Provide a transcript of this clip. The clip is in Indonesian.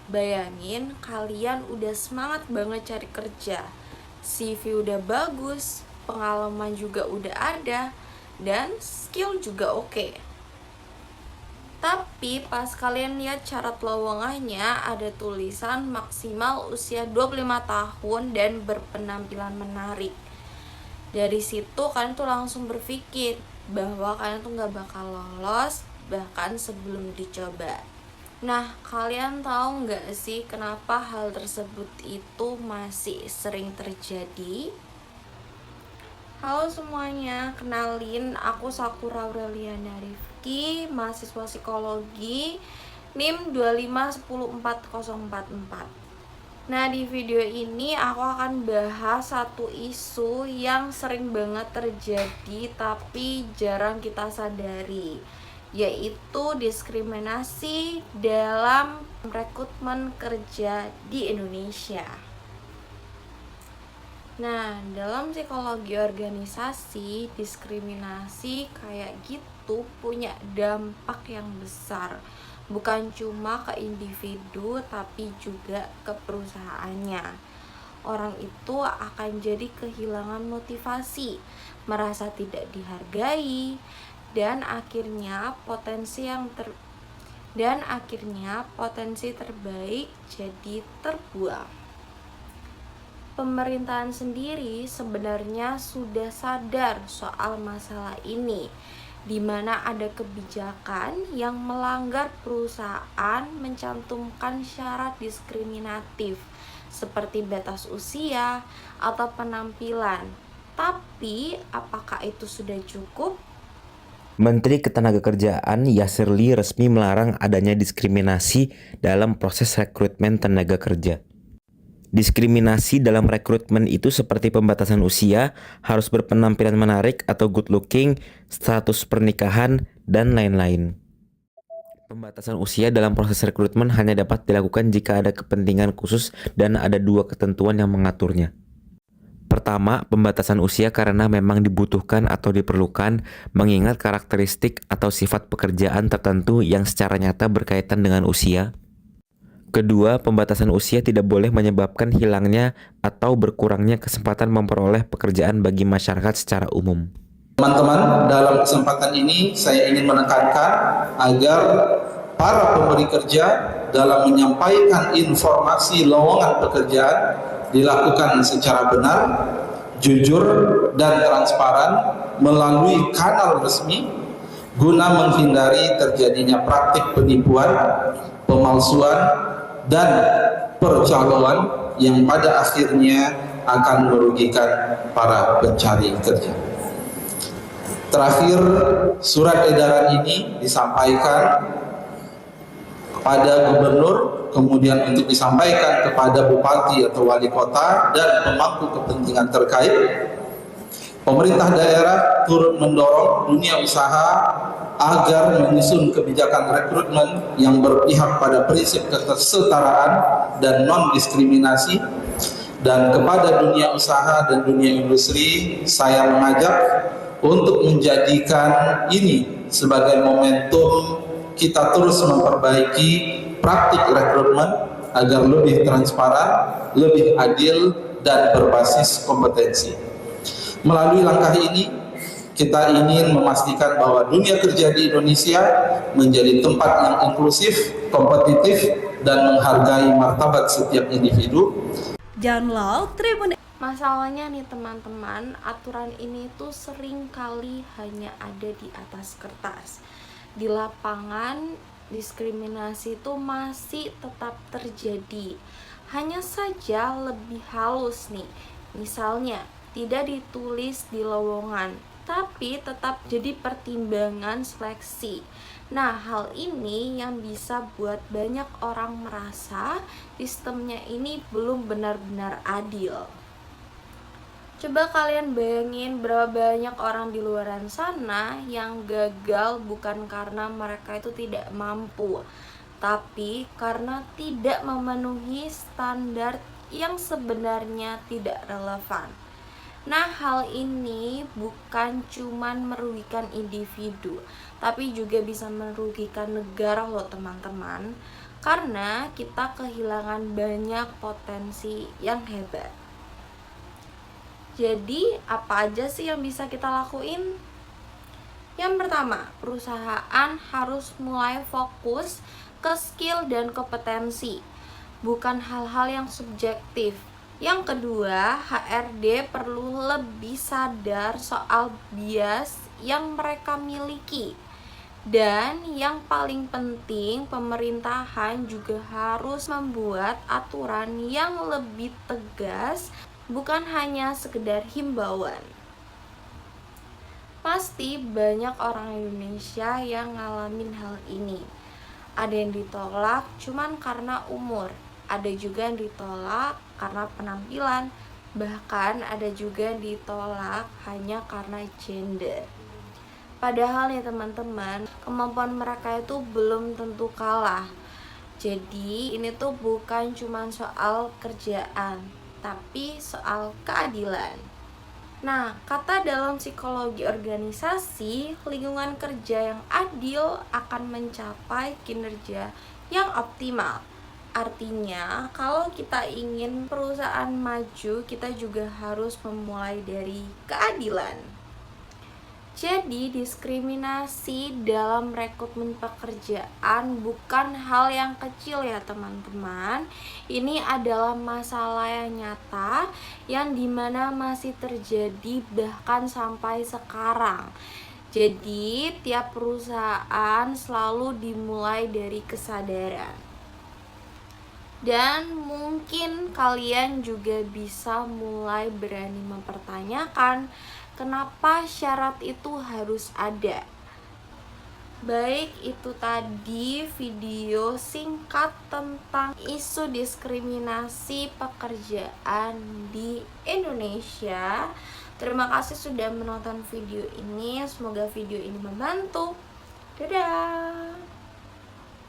Bayangin kalian udah semangat banget cari kerja, CV udah bagus, pengalaman juga udah ada, dan skill juga oke. Tapi pas kalian lihat syarat lowongannya ada tulisan maksimal usia 25 tahun dan berpenampilan menarik. Dari situ kalian tuh langsung berpikir bahwa kalian tuh gak bakal lolos bahkan sebelum dicoba. Nah, kalian tahu nggak sih kenapa hal tersebut itu masih sering terjadi? Halo semuanya, kenalin aku Sakura Aureliana Rifki, mahasiswa psikologi NIM 2510404. Nah, di video ini aku akan bahas satu isu yang sering banget terjadi tapi jarang kita sadari, yaitu diskriminasi dalam rekrutmen kerja di Indonesia. Nah, dalam psikologi organisasi, diskriminasi kayak gitu punya dampak yang besar, bukan cuma ke individu tapi juga ke perusahaannya. Orang itu akan jadi kehilangan motivasi, merasa tidak dihargai, dan akhirnya potensi terbaik jadi terbuang. Pemerintahan sendiri sebenarnya sudah sadar soal masalah ini, di mana ada kebijakan yang melanggar perusahaan mencantumkan syarat diskriminatif seperti batas usia atau penampilan. Tapi apakah itu sudah cukup? Menteri Ketenagakerjaan Yasir Lee resmi melarang adanya diskriminasi dalam proses rekrutmen tenaga kerja. Diskriminasi dalam rekrutmen itu seperti pembatasan usia, harus berpenampilan menarik atau good looking, status pernikahan, dan lain-lain. Pembatasan usia dalam proses rekrutmen hanya dapat dilakukan jika ada kepentingan khusus dan ada dua ketentuan yang mengaturnya. Pertama, pembatasan usia karena memang dibutuhkan atau diperlukan mengingat karakteristik atau sifat pekerjaan tertentu yang secara nyata berkaitan dengan usia. Kedua, pembatasan usia tidak boleh menyebabkan hilangnya atau berkurangnya kesempatan memperoleh pekerjaan bagi masyarakat secara umum. Teman-teman, dalam kesempatan ini saya ingin menekankan agar para pemberi kerja dalam menyampaikan informasi lowongan pekerjaan dilakukan secara benar, jujur, dan transparan melalui kanal resmi guna menghindari terjadinya praktik penipuan, pemalsuan, dan percaloan yang pada akhirnya akan merugikan para pencari kerja. Terakhir, surat edaran ini disampaikan kepada gubernur, kemudian untuk disampaikan kepada bupati atau wali kota dan pemangku kepentingan terkait. Pemerintah daerah turut mendorong dunia usaha agar menyusun kebijakan rekrutmen yang berpihak pada prinsip kesetaraan dan non-diskriminasi. Dan kepada dunia usaha dan dunia industri, saya mengajak untuk menjadikan ini sebagai momentum kita terus memperbaiki praktik rekrutmen agar lebih transparan, lebih adil, dan berbasis kompetensi. Melalui langkah ini, kita ingin memastikan bahwa dunia kerja di Indonesia menjadi tempat yang inklusif, kompetitif, dan menghargai martabat setiap individu. Download Tribun. Masalahnya nih teman-teman, aturan ini tuh sering kali hanya ada di atas kertas. Di lapangan diskriminasi itu masih tetap terjadi, hanya saja lebih halus nih. Misalnya tidak ditulis di lowongan tapi tetap jadi pertimbangan seleksi. Nah, hal ini yang bisa buat banyak orang merasa sistemnya ini belum benar-benar adil. Coba kalian bayangin berapa banyak orang di luar sana yang gagal bukan karena mereka itu tidak mampu, tapi karena tidak memenuhi standar yang sebenarnya tidak relevan. Nah, hal ini bukan cuman merugikan individu, tapi juga bisa merugikan negara loh teman-teman. karena kita kehilangan banyak potensi yang hebat. Jadi, apa aja sih yang bisa kita lakuin? Yang pertama, perusahaan harus mulai fokus ke skill dan kompetensi, bukan hal-hal yang subjektif. Yang kedua, HRD perlu lebih sadar soal bias yang mereka miliki. Dan yang paling penting, pemerintahan juga harus membuat aturan yang lebih tegas, bukan hanya sekedar himbauan. Pasti banyak orang Indonesia yang ngalamin hal ini. Ada yang ditolak cuman karena umur, ada juga yang ditolak karena penampilan, bahkan ada juga yang ditolak hanya karena gender. Padahal ya teman-teman, kemampuan mereka itu belum tentu kalah. Jadi ini tuh bukan cuma soal kerjaan, tapi soal keadilan. Nah, kata dalam psikologi organisasi, lingkungan kerja yang adil akan mencapai kinerja yang optimal. Artinya, kalau kita ingin perusahaan maju, kita juga harus memulai dari keadilan. Jadi, diskriminasi dalam rekrutmen pekerjaan bukan hal yang kecil ya teman-teman. Ini adalah masalah yang nyata yang dimana masih terjadi bahkan sampai sekarang. Jadi, tiap perusahaan selalu dimulai dari kesadaran. Dan mungkin kalian juga bisa mulai berani mempertanyakan kenapa syarat itu harus ada. Baik, itu tadi video singkat tentang isu diskriminasi pekerjaan di Indonesia. Terima kasih sudah menonton video ini. Semoga video ini membantu. Dadah.